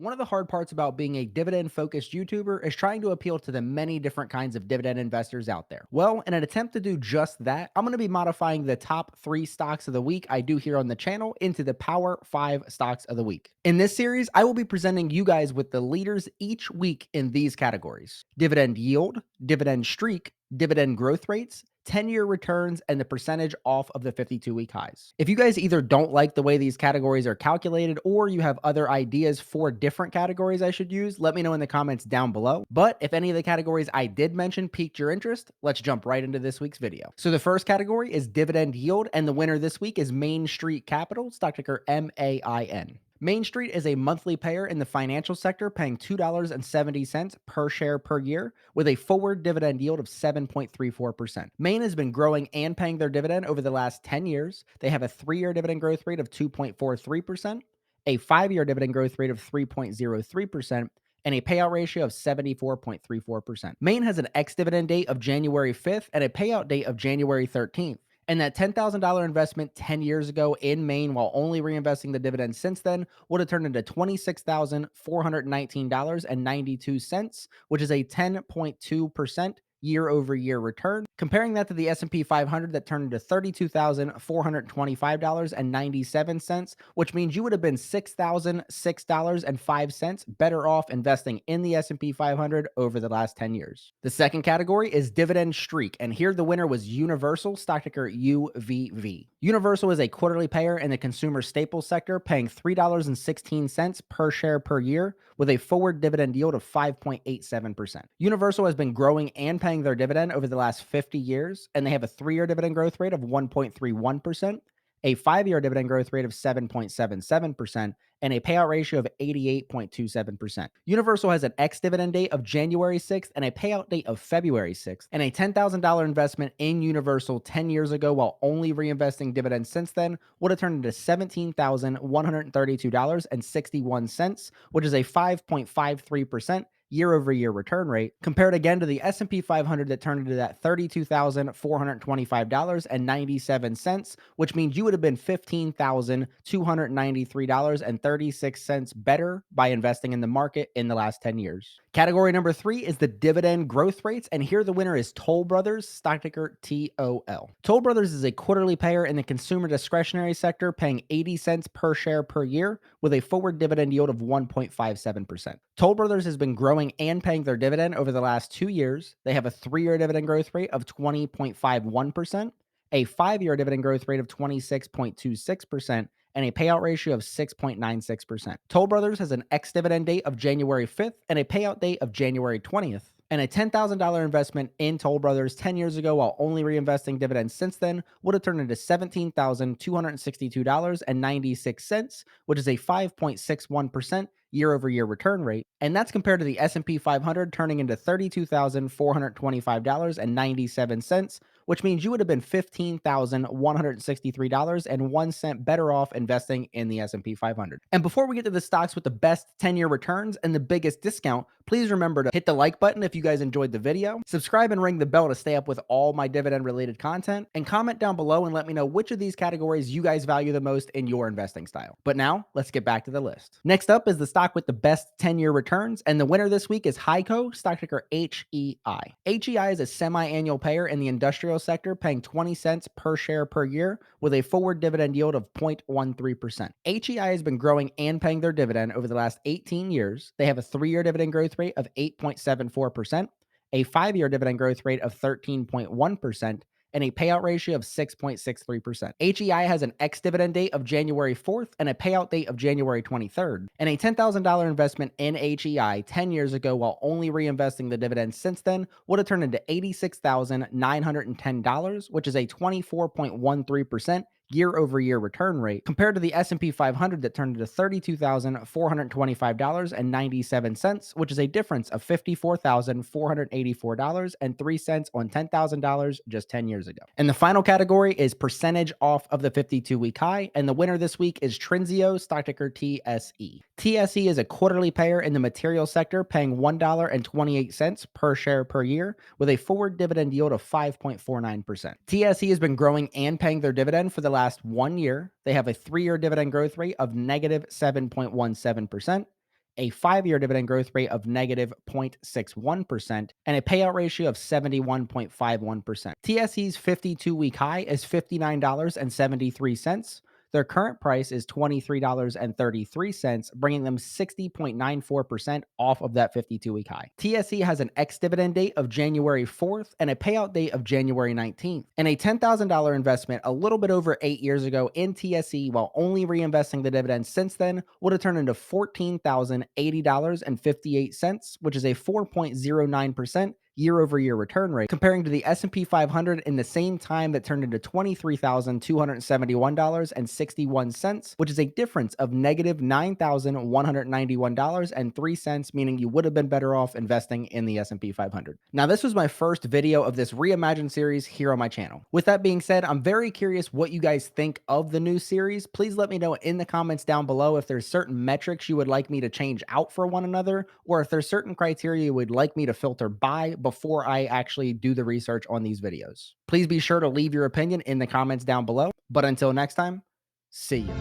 One of the hard parts about being a dividend focused YouTuber is trying to appeal to the many different kinds of dividend investors out there. Well, in an attempt to do just that, I'm going to be modifying the top 3 stocks of the week I do here on the channel into the Power 5 stocks of the week. In this series, I will be presenting you guys with the leaders each week in these categories: dividend yield, dividend streak, dividend growth rates, 10-year returns, and the percentage off of the 52-week highs. If you guys either don't like the way these categories are calculated or you have other ideas for different categories I should use, let me know in the comments down below. But if any of the categories I did mention piqued your interest, let's jump right into this week's video. So the first category is dividend yield, and the winner this week is Main Street Capital, stock ticker MAIN. Main Street is a monthly payer in the financial sector, paying $2.70 per share per year with a forward dividend yield of 7.34%. Main has been growing and paying their dividend over the last 10 years. They have a 3-year dividend growth rate of 2.43%, a 5-year dividend growth rate of 3.03%, and a payout ratio of 74.34%. Main has an ex-dividend date of January 5th and a payout date of January 13th. And that $10,000 investment 10 years ago in Maine, while only reinvesting the dividend since then, would have turned into $26,419.92, which is a 10.2% year over year return. Comparing that to the S&P 500 that turned into $32,425.97, which means you would have been $6,006.05 better off investing in the S&P 500 over the last 10 years. The second category is dividend streak, and here the winner was Universal, stock ticker UVV. Universal is a quarterly payer in the consumer staples sector, paying $3.16 per share per year with a forward dividend yield of 5.87%. Universal has been growing and paying their dividend over the last 50 years, and they have a 3-year dividend growth rate of 1.31%, a 5-year dividend growth rate of 7.77%, and a payout ratio of 88.27%. Universal has an ex-dividend date of January 6th and a payout date of February 6th, and a $10,000 investment in Universal 10 years ago while only reinvesting dividends since then would have turned into $17,132.61, which is a 5.53% year over year return rate, compared again to the S&P 500 that turned into that $32,425.97, which means you would have been $15,293.36 better by investing in the market in the last 10 years. Category number 3 is the dividend growth rates, and here the winner is Toll Brothers, stock ticker TOL. Toll Brothers is a quarterly payer in the consumer discretionary sector, paying 80 cents per share per year with a forward dividend yield of 1.57%. Toll Brothers has been growing and paying their dividend over the last 2 years. They have a 3-year dividend growth rate of 20.51%, a 5-year dividend growth rate of 26.26%, and a payout ratio of 6.96%. Toll Brothers has an ex-dividend date of January 5th and a payout date of January 20th. And a $10,000 investment in Toll Brothers 10 years ago while only reinvesting dividends since then would have turned into $17,262.96, which is a 5.61% year over year return rate. And that's compared to the S&P 500 turning into $32,425.97, which means you would have been $15,163.01 better off investing in the S&P 500. And before we get to the stocks with the best 10-year returns and the biggest discount, please remember to hit the like button if you guys enjoyed the video, subscribe and ring the bell to stay up with all my dividend related content, and comment down below and let me know which of these categories you guys value the most in your investing style. But now, let's get back to the list. Next up is the stock with the best 10-year returns, and the winner this week is Heiko, stock ticker HEI. HEI is a semi-annual payer in the industrial sector, paying 20 cents per share per year with a forward dividend yield of 0.13%. HEI has been growing and paying their dividend over the last 18 years. They have a 3-year dividend growth rate of 8.74%, a 5-year dividend growth rate of 13.1%, and a payout ratio of 6.63%. HEI has an ex-dividend date of January 4th and a payout date of January 23rd. And a $10,000 investment in HEI 10 years ago while only reinvesting the dividends since then would have turned into $86,910, which is a 24.13% year over year return rate, compared to the S&P 500 that turned into $32,425.97, which is a difference of $54,484.03 on $10,000 just 10 years ago. And the final category is percentage off of the 52-week high, and the winner this week is Trinzio, stock ticker TSE. TSE is a quarterly payer in the material sector, paying $1.28 per share per year with a forward dividend yield of 5.49%. TSE has been growing and paying their dividend for the last 1 year. They have a 3-year dividend growth rate of negative 7.17%, a 5-year dividend growth rate of negative 0.61%, and a payout ratio of 71.51%. TSE's 52-week high is $59.73. Their current price is $23.33, bringing them 60.94% off of that 52-week high. TSE has an ex-dividend date of January 4th and a payout date of January 19th. And a $10,000 investment a little bit over 8 years ago in TSE while only reinvesting the dividends since then would have turned into $14,080.58, which is a 4.09% year-over-year return rate, comparing to the S&P 500 in the same time that turned into $23,271.61, which is a difference of negative $9,191.03, meaning you would have been better off investing in the S&P 500. Now, this was my first video of this Reimagine series here on my channel. With that being said, I'm very curious what you guys think of the new series. Please let me know in the comments down below if there's certain metrics you would like me to change out for one another, or if there's certain criteria you would like me to filter by before I actually do the research on these videos. Please be sure to leave your opinion in the comments down below. But until next time, see ya.